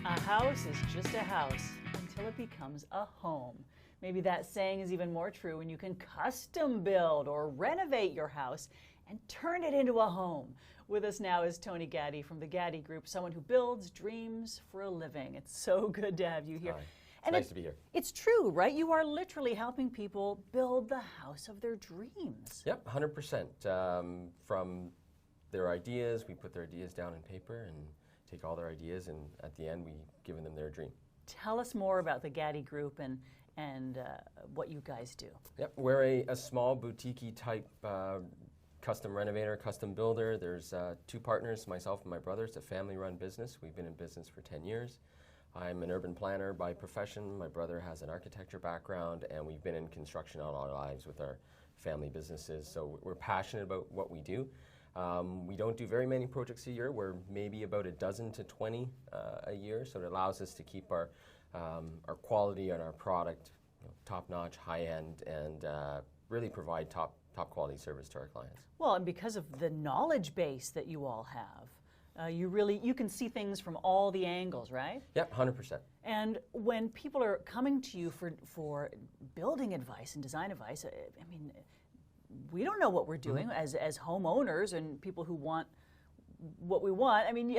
A house is just a house until it becomes a home. Maybe that saying is even more true when you can custom build or renovate your house and turn it into a home. With us now is Tony Gatti from the Gatti Group, someone who builds dreams for a living. It's so good to have you here. Hi. It's nice to be here. It's true, right? You are literally helping people build the house of their dreams. Yep, 100%. From their ideas, we put their ideas down in paper and take all their ideas, and at the end, we've given them their dream. Tell us more about the Gatti Group and what you guys do. Yep, we're a small boutique-y type custom renovator, custom builder. There's two partners, myself and my brother. It's a family-run business. We've been in business for 10 years. I'm an urban planner by profession. My brother has an architecture background, and we've been in construction all our lives with our family businesses. So we're passionate about what we do. We don't do very many projects a year. We're maybe about a dozen to 20 a year, so it allows us to keep our quality and our product top-notch, high-end, and really provide top quality service to our clients. Well, and because of the knowledge base that you all have, you can see things from all the angles, right? Yep, 100%. And when people are coming to you for building advice and design advice, I mean, we don't know what we're doing as homeowners and people who want what we want. I mean, do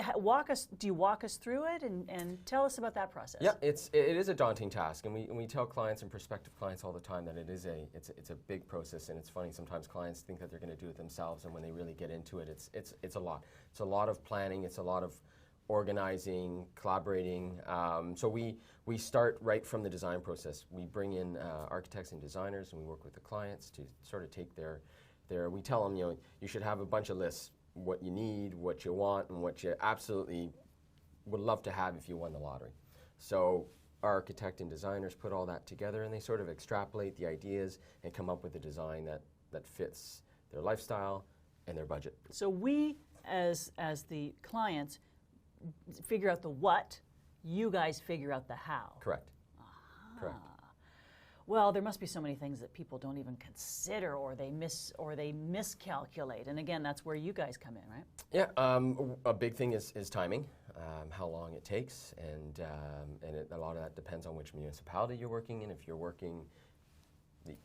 you walk us through it and tell us about that process? Yeah, it is a daunting task, and we tell clients and prospective clients all the time that it's a big process, and it's funny, sometimes clients think that they're going to do it themselves, and when they really get into it, it's a lot. It's a lot of planning, it's a lot of organizing, collaborating. So we start right from the design process. We bring in architects and designers, and we work with the clients to sort of take we tell them, you should have a bunch of lists, what you need, what you want, and what you absolutely would love to have if you won the lottery. So our architect and designers put all that together, and they sort of extrapolate the ideas and come up with a design that fits their lifestyle and their budget. So we, as the clients, figure out the what, you guys figure out the how. Correct. Aha. Correct. Well, there must be so many things that people don't even consider, or they miscalculate. And again, that's where you guys come in, right? Yeah, a big thing is timing, how long it takes, and a lot of that depends on which municipality you're working in. If you're working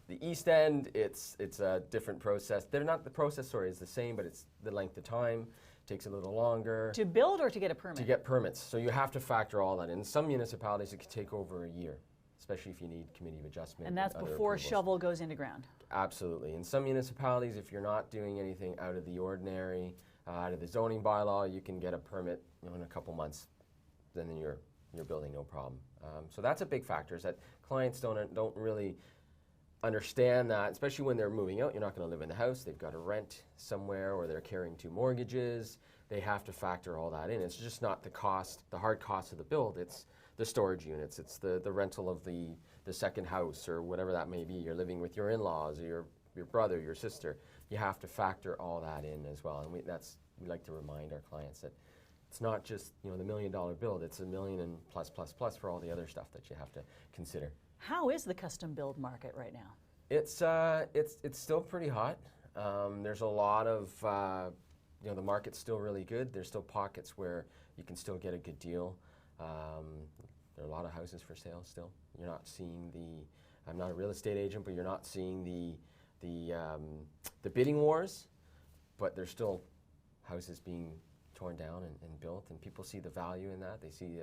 the East End, it's a different process. The process is the same, but it's the length of time takes a little longer. To build or to get a permit? To get permits. So you have to factor all that in. In some municipalities, it could take over a year, especially if you need committee of adjustment. And that's before shovel goes into ground? Absolutely. In some municipalities, if you're not doing anything out of the ordinary, out of the zoning bylaw, you can get a permit in a couple months. Then you're building no problem. So that's a big factor, is that clients don't really understand that, especially when they're moving out. You're not going to live in the house. They've got to rent somewhere, or they're carrying two mortgages. They have to factor all that in. It's just not the hard cost of the build. It's the storage units. It's the rental of the second house, or whatever that may be. You're living with your in-laws, or your brother, your sister. You have to factor all that in as well. And we like to remind our clients that it's not just the $1 million build. It's $1 million and plus for all the other stuff that you have to consider. How is the custom build market right now? It's still pretty hot. There's a lot of the market's still really good. There's still pockets where you can still get a good deal. There are a lot of houses for sale still. You're not seeing I'm not a real estate agent, but you're not seeing the bidding wars. But there's still houses being torn down and built, and people see the value in that. They see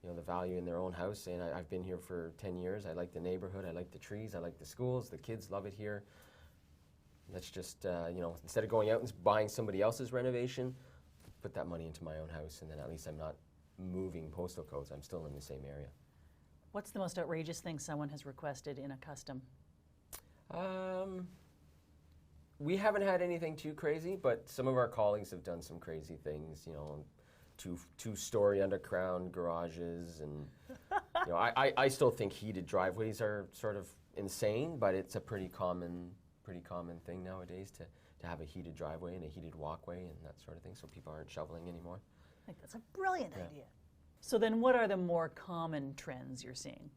the value in their own house. And I've been here for 10 years. I like the neighborhood. I like the trees. I like the schools. The kids love it here. Let's just, instead of going out and buying somebody else's renovation, put that money into my own house, and then at least I'm not moving postal codes. I'm still in the same area. What's the most outrageous thing someone has requested in a custom? We haven't had anything too crazy, but some of our colleagues have done some crazy things, two-story underground garages, and I still think heated driveways are sort of insane, but it's a pretty common thing nowadays to have a heated driveway and a heated walkway and that sort of thing, so people aren't shoveling anymore. I think that's a brilliant idea. So then what are the more common trends you're seeing?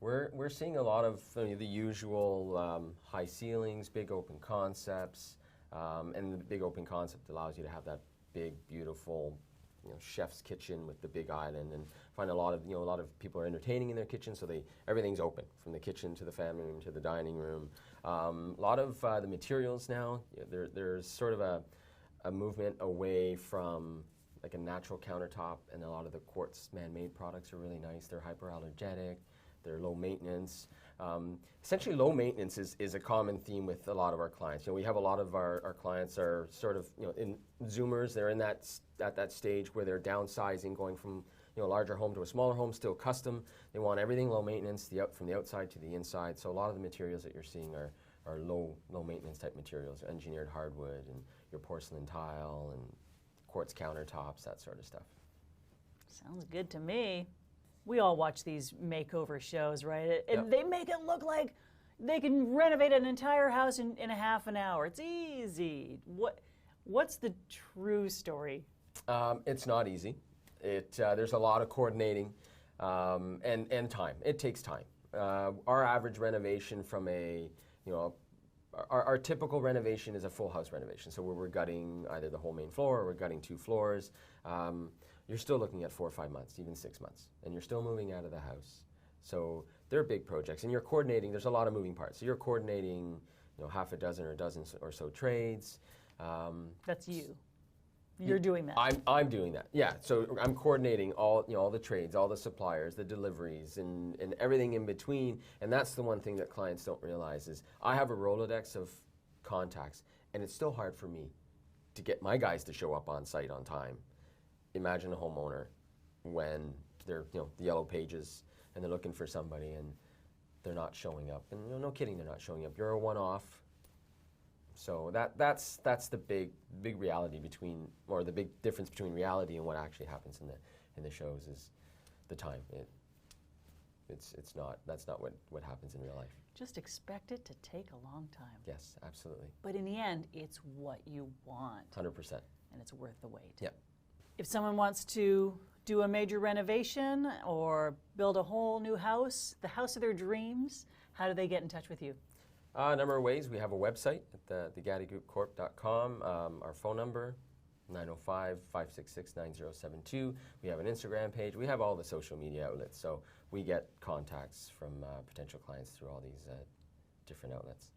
We're seeing a lot of the usual high ceilings, big open concepts, and the big open concept allows you to have that big, beautiful chef's kitchen with the big island, and find a lot of people are entertaining in their kitchen, so everything's open from the kitchen to the family room to the dining room. A lot of the materials now, there's sort of a movement away from like a natural countertop, and a lot of the quartz man-made products are really nice. They're hyperallergenic, they're low maintenance. Essentially, low maintenance is a common theme with a lot of our clients. We have a lot of our clients are sort of in Zoomers. They're in at that stage where they're downsizing, going from a larger home to a smaller home, still custom. They want everything low maintenance, from the outside to the inside. So a lot of the materials that you're seeing are low maintenance type materials, engineered hardwood and your porcelain tile and quartz countertops, that sort of stuff. Sounds good to me. We all watch these makeover shows, right? And they make it look like they can renovate an entire house in a half an hour. It's easy. What's the true story? It's not easy. There's a lot of coordinating and time. It takes time. Our average renovation from our typical renovation is a full house renovation. So we're gutting either the whole main floor or we're gutting 2 floors. You're still looking at 4 or 5 months, even 6 months, and you're still moving out of the house. So they're big projects, and you're coordinating. There's a lot of moving parts. So you're coordinating, half a dozen or a dozen or so trades. That's you. You're doing that. I'm doing that. Yeah. So I'm coordinating all the trades, all the suppliers, the deliveries, and everything in between. And that's the one thing that clients don't realize is I have a Rolodex of contacts, and it's still hard for me to get my guys to show up on site on time. Imagine a homeowner when they're the yellow pages and they're looking for somebody and they're not showing up. And no kidding, they're not showing up. You're a one-off. So that's the big reality the big difference between reality and what actually happens in the shows is the time. That's not what happens in real life. Just expect it to take a long time. Yes, absolutely. But in the end, it's what you want. 100%. And it's worth the wait. Yep. If someone wants to do a major renovation or build a whole new house, the house of their dreams, how do they get in touch with you? A number of ways. We have a website at thegattigroupcorp.com. Our phone number, 905-566-9072. We have an Instagram page. We have all the social media outlets. So we get contacts from potential clients through all these different outlets.